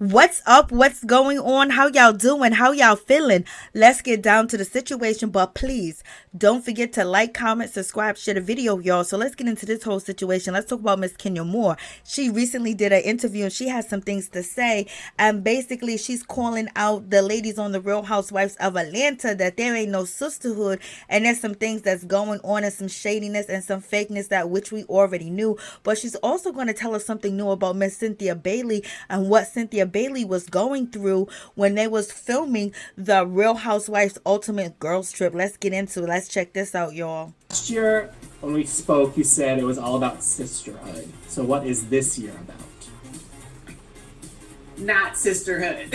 What's up? What's going on? How y'all doing? How y'all feeling? Let's get down to the situation, but please don't forget to like, comment, subscribe, share the video, y'all. So let's get into this whole situation. Let's talk about Miss Kenya Moore. She recently did an interview and she has some things to say. And basically, she's calling out the ladies on the Real Housewives of Atlanta that there ain't no sisterhood and there's some things that's going on and some shadiness and some fakeness that which we already knew. But she's also going to tell us something new about Miss Cynthia Bailey and what Cynthia Bailey was going through when they was filming the Real Housewives Ultimate Girls Trip. Let's get into it. Let's check this out, y'all. Last year, when we spoke, you said it was all about sisterhood. So what is this year about? Not sisterhood.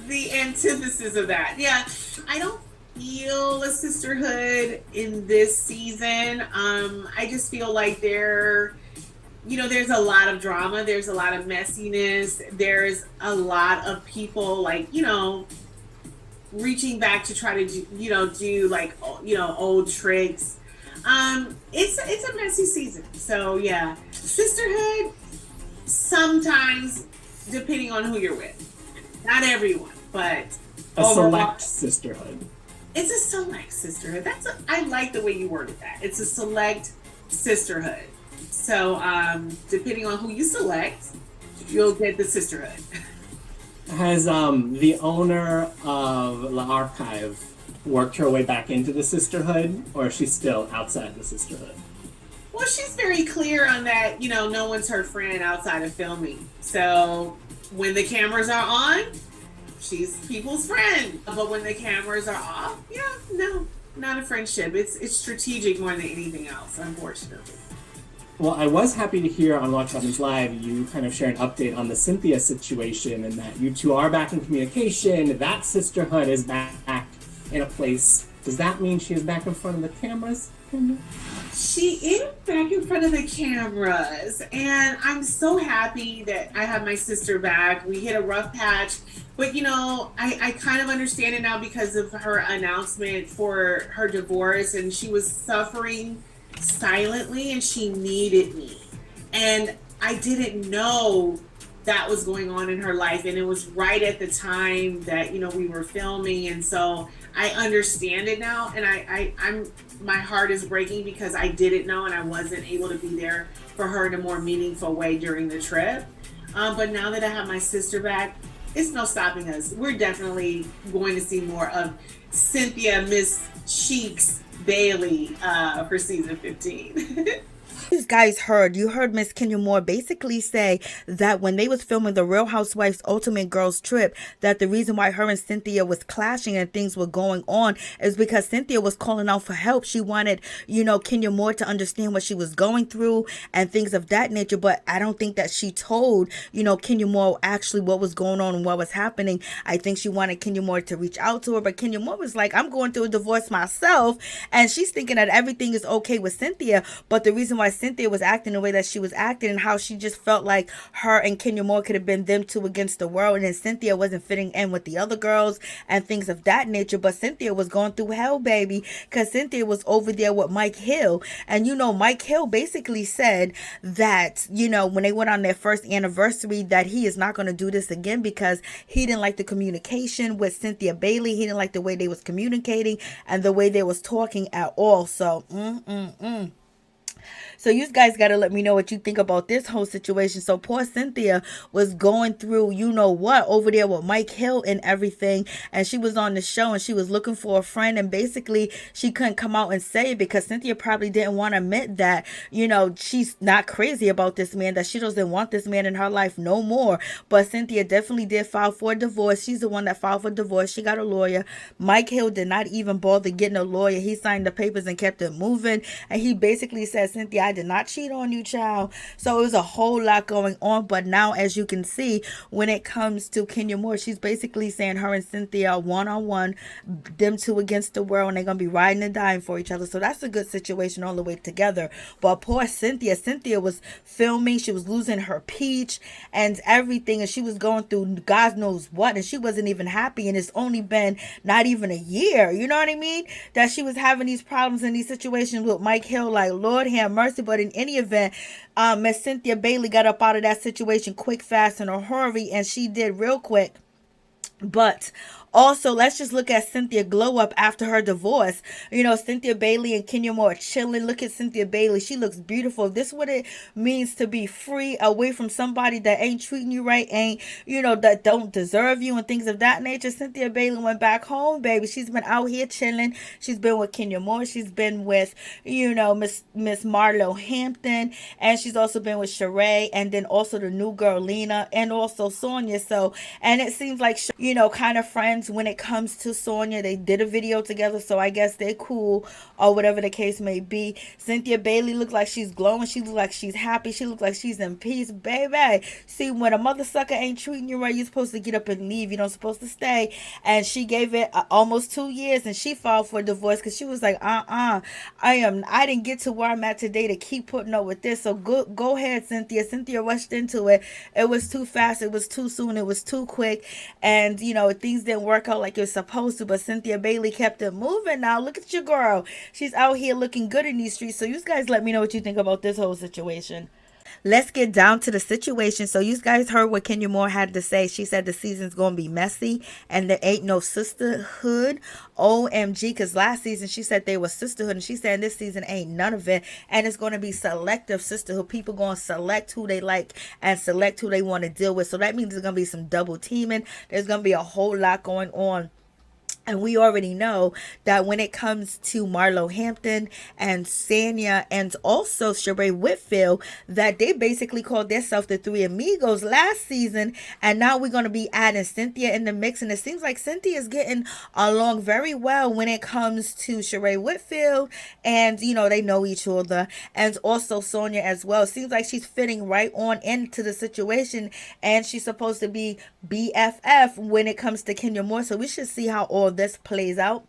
The antithesis of that. Yeah, I don't feel a sisterhood in this season. I just feel like there's a lot of drama. There's a lot of messiness. There's a lot of people reaching back to try to do old tricks. It's a messy season. So yeah, sisterhood sometimes depending on who you're with. Not everyone, but A select sisterhood. it's a select sisterhood. I like the way you worded that. It's a select sisterhood. So depending on who you select, you'll get the sisterhood. Has the owner of La Archive worked her way back into the sisterhood, or is she still outside the sisterhood? Well, she's very clear on that, no one's her friend outside of filming. So when the cameras are on, she's people's friend. But when the cameras are off, yeah, no, not a friendship. It's strategic more than anything else, unfortunately. Well, I was happy to hear on Watch Happens Live you kind of share an update on the Cynthia situation and that you two are back in communication. That sisterhood is back in a place. Does that mean she is back in front of the cameras? She is back in front of the cameras, and I'm so happy that I have my sister back. We hit a rough patch, but I kind of understand it now because of her announcement for her divorce, and she was suffering silently and she needed me. And I didn't know that was going on in her life, and it was right at the time that we were filming, and so I understand it now, and I'm my heart is breaking because I didn't know and I wasn't able to be there for her in a more meaningful way during the trip. But now that I have my sister back, it's no stopping us. We're definitely going to see more of Cynthia Miss Cheeks Bailey for season 15. You guys you heard Miss Kenya Moore basically say that when they was filming the Real Housewives Ultimate Girls Trip, that the reason why her and Cynthia was clashing and things were going on is because Cynthia was calling out for help. She wanted, Kenya Moore to understand what she was going through and things of that nature. But I don't think that she told, Kenya Moore actually what was going on and what was happening. I think she wanted Kenya Moore to reach out to her, but Kenya Moore was like, I'm going through a divorce myself. And she's thinking that everything is okay with Cynthia. But the reason why Cynthia was acting the way that she was acting and how she just felt like her and Kenya Moore could have been them two against the world, and then Cynthia wasn't fitting in with the other girls and things of that nature. But Cynthia was going through hell, baby, because Cynthia was over there with Mike Hill, and Mike Hill basically said that when they went on their first anniversary that he is not going to do this again because he didn't like the communication with Cynthia Bailey. He didn't like the way they was communicating and the way they was talking at all. So So you guys got to let me know what you think about this whole situation. So poor Cynthia was going through, what, over there with Mike Hill and everything. And she was on the show and she was looking for a friend. And basically she couldn't come out and say it because Cynthia probably didn't want to admit that, she's not crazy about this man, that she doesn't want this man in her life no more. But Cynthia definitely did file for a divorce. She's the one that filed for divorce. She got a lawyer. Mike Hill did not even bother getting a lawyer. He signed the papers and kept it moving. And he basically said, Cynthia, I did not cheat on you, child. So it was a whole lot going on. But now, as you can see, when it comes to Kenya Moore, she's basically saying her and Cynthia are one-on-one, them two against the world, and they're going to be riding and dying for each other. So that's a good situation all the way together. But poor Cynthia was filming. She was losing her peach and everything. And she was going through God knows what. And she wasn't even happy. And it's only been not even a year, you know what I mean, that she was having these problems in these situations with Mike Hill. Like, Lord have mercy. wants to. But in any event, Miss Cynthia Bailey got up out of that situation quick, fast, in a hurry, and she did real quick. But also, let's just look at Cynthia glow up after her divorce. You know, Cynthia Bailey and Kenya Moore chilling. Look at Cynthia Bailey. She looks beautiful. This is what it means to be free, away from somebody that ain't treating you right, ain't, you know, that don't deserve you and things of that nature. Cynthia Bailey went back home, baby. She's been out here chilling. She's been with Kenya Moore. She's been with, you know, Miss Marlo Hampton. And she's also been with Sheree. And then also the new girl, Lena. And also Sonia. So, and it seems like, you know, kind of friends when it comes to Sonia. They did a video together, so I guess they're cool, or whatever the case may be. Cynthia Bailey looks like she's glowing. She looks like she's happy. She looks like she's in peace, baby. See, when a mother sucker ain't treating you right, you're supposed to get up and leave. You're not supposed to stay. And she gave it almost 2 years, and she filed for divorce because she was like, I didn't get to where I'm at today to keep putting up with this. So go ahead, Cynthia. Cynthia rushed into it. It was too fast. It was too soon. It was too quick. And, you know, things didn't work out like it was supposed to, but Cynthia Bailey kept it moving. Now look at your girl. She's out here looking good in these streets. So you guys let me know what you think about this whole situation. Let's get down to the situation. So you guys heard what Kenya Moore had to say. She said the season's going to be messy and there ain't no sisterhood. OMG, because last season she said they were sisterhood, and she said this season ain't none of it. And it's going to be selective sisterhood. People going to select who they like and select who they want to deal with. So that means there's going to be some double teaming. There's going to be a whole lot going on. And we already know that when it comes to Marlo Hampton and Sanya and also Sheree Whitfield, that they basically called themselves the Three Amigos last season. And now we're going to be adding Cynthia in the mix. And it seems like Cynthia is getting along very well when it comes to Sheree Whitfield. And, you know, they know each other. And also Sonia as well. It seems like she's fitting right on into the situation. And she's supposed to be BFF when it comes to Kenya Moore. So we should see how all this plays out.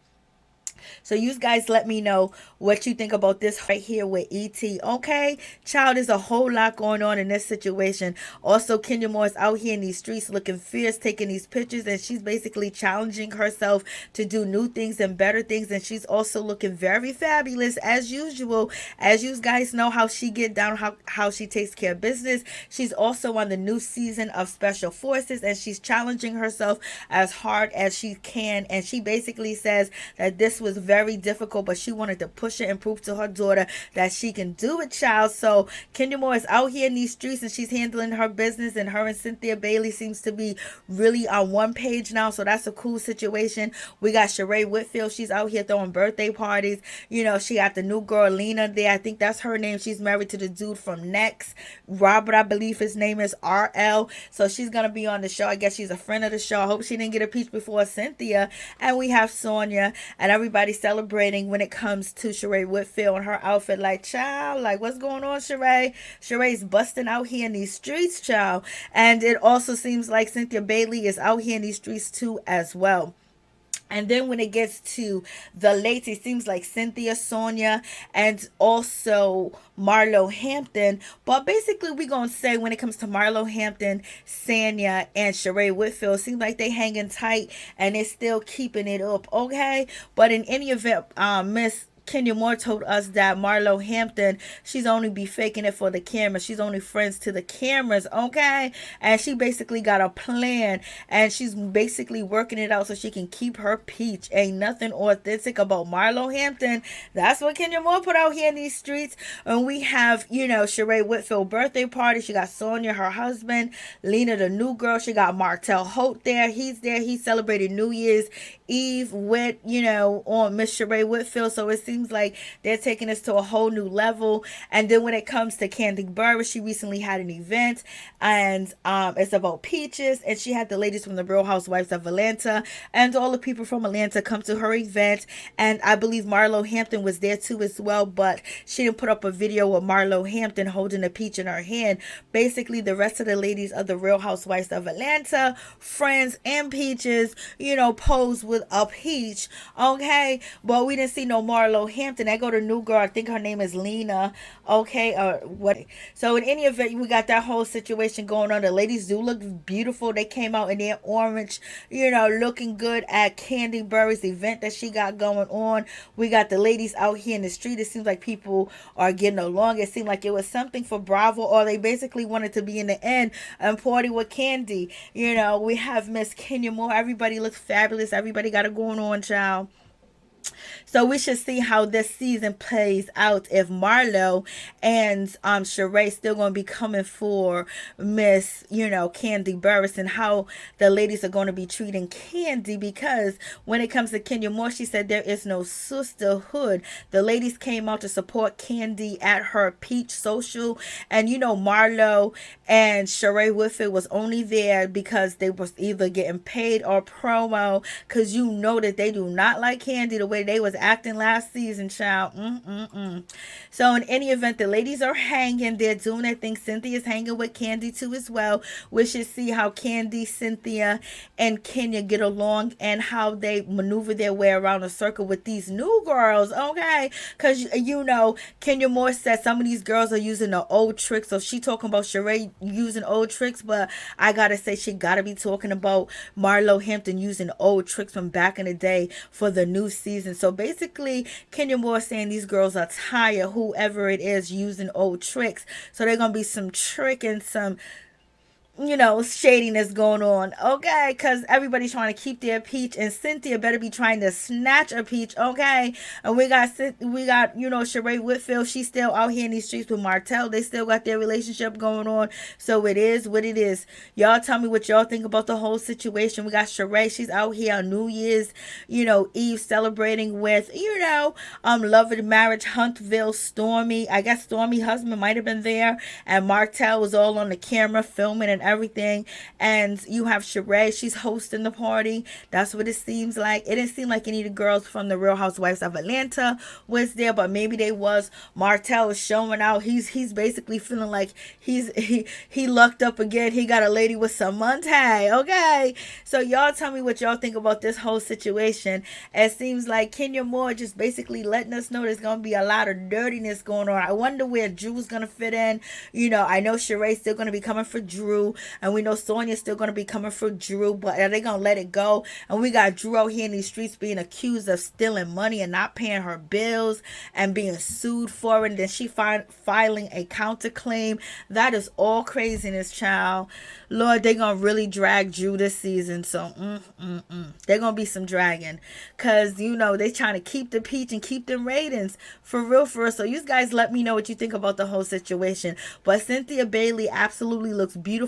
So you guys let me know what you think about this right here with ET. Okay, child, there's a whole lot going on in this situation. Also, Kenya Moore is out here in these streets looking fierce, taking these pictures, and she's basically challenging herself to do new things and better things. And she's also looking very fabulous as usual. As you guys know how she get down, how she takes care of business. She's also on the new season of Special Forces, and she's challenging herself as hard as she can. And she basically says that this was very difficult, but she wanted to push it and prove to her daughter that she can do it, child. So Kenya Moore is out here in these streets and she's handling her business, and her and Cynthia Bailey seems to be really on one page now. So that's a cool situation. We got Sheree Whitfield. She's out here throwing birthday parties. You know, she got the new girl Lena there. I think that's her name. She's married to the dude from Next, Robert, I believe his name is RL. So she's gonna be on the show. I guess she's a friend of the show. I hope she didn't get a peach before Cynthia. And we have Sonia, and everybody celebrating when it comes to Sheree Whitfield and her outfit. Like, child, like, what's going on, Sheree? Sheree's busting out here in these streets, child. And it also seems like Cynthia Bailey is out here in these streets too as well. And then when it gets to the late, it seems like Cynthia, Sonia, and also Marlo Hampton. But basically, we're going to say when it comes to Marlo Hampton, Sanya, and Sheree Whitfield, it seems like they hanging tight and they're still keeping it up, okay? But in any event, Miss Kenya Moore told us that Marlo Hampton, she's only be faking it for the camera. She's only friends to the cameras, okay? And she basically got a plan, and she's basically working it out so she can keep her peach. Ain't nothing authentic about Marlo Hampton. That's what Kenya Moore put out here in these streets. And we have, you know, Sheree Whitfield birthday party. She got Sonia, her husband, Lena, the new girl. She got Martell Holt there. He's there. He celebrated New Year's Eve with, you know, on Miss Sheree Whitfield. So it seems like they're taking us to a whole new level. And then when it comes to Kandi Burris, she recently had an event, and it's about peaches, and she had the ladies from the Real Housewives of Atlanta and all the people from Atlanta come to her event. And I believe Marlo Hampton was there too as well, but she didn't put up a video with Marlo Hampton holding a peach in her hand. Basically, the rest of the ladies of the Real Housewives of Atlanta, Friends, and Peaches, you know, posed with a peach, okay? But we didn't see no Marlo Marlo Hampton. I go to new girl. I think her name is Lena. Okay, what? So in any event, we got that whole situation going on. The ladies do look beautiful. They came out in their orange, looking good at Kandi Burrugh's event that she got going on. We got the ladies out here in the street. It seems like people are getting along. It seemed like it was something for Bravo, or they basically wanted to be in the end and party with Kandi. We have Miss Kenya Moore. Everybody looks fabulous. Everybody got it going on, child. So we should see how this season plays out, if Marlo and Sheree still going to be coming for Miss, Kandi Burrughs, and how the ladies are going to be treating Kandi, because when it comes to Kenya Moore, she said there is no sisterhood. The ladies came out to support Kandi at her Peach Social, and Marlo and Sheree Whitfield was only there because they was either getting paid or promo, because that they do not like Kandi the way they was acting last season, child. So in any event, the ladies are hanging. They're doing their thing. Cynthia's hanging with Kandi too as well. We should see how Kandi, Cynthia, and Kenya get along, and how they maneuver their way around the circle with these new girls, okay? Because, Kenya Moore said some of these girls are using the old tricks. So she talking about Sheree using old tricks, but I gotta say she gotta be talking about Marlo Hampton using old tricks from back in the day for the new season. So basically, Kenya Moore saying these girls are tired, whoever it is, using old tricks. So they're going to be some trick and some shadiness going on, okay? Because everybody's trying to keep their peach, and Cynthia better be trying to snatch a peach, okay? And we got Sheree Whitfield. She's still out here in these streets with Martell. They still got their relationship going on. So it is what it is. Y'all tell me what y'all think about the whole situation. We got Sheree. She's out here on New Year's, Eve, celebrating with, Love and Marriage, Huntville, Stormy. I guess Stormy husband might have been there, and Martell was all on the camera filming and everything. And you have Sheree, she's hosting the party. That's what it seems like. It didn't seem like any of the girls from the Real Housewives of Atlanta was there, but maybe they was. Martell is showing out. He's basically feeling like he lucked up again. He got a lady with some money, okay? So y'all tell me what y'all think about this whole situation. It seems like Kenya Moore just basically letting us know there's gonna be a lot of dirtiness going on. I wonder where Drew's gonna fit in. I know Sheree's still gonna be coming for Drew, and we know Sonya's still going to be coming for Drew, but are they going to let it go? And we got Drew out here in these streets being accused of stealing money and not paying her bills and being sued for it, and then she filing a counterclaim. That is all craziness, child. Lord, they're going to really drag Drew this season, so they're going to be some dragging, because, they trying to keep the peach and keep them ratings, for real. So you guys let me know what you think about the whole situation. But Cynthia Bailey absolutely looks beautiful.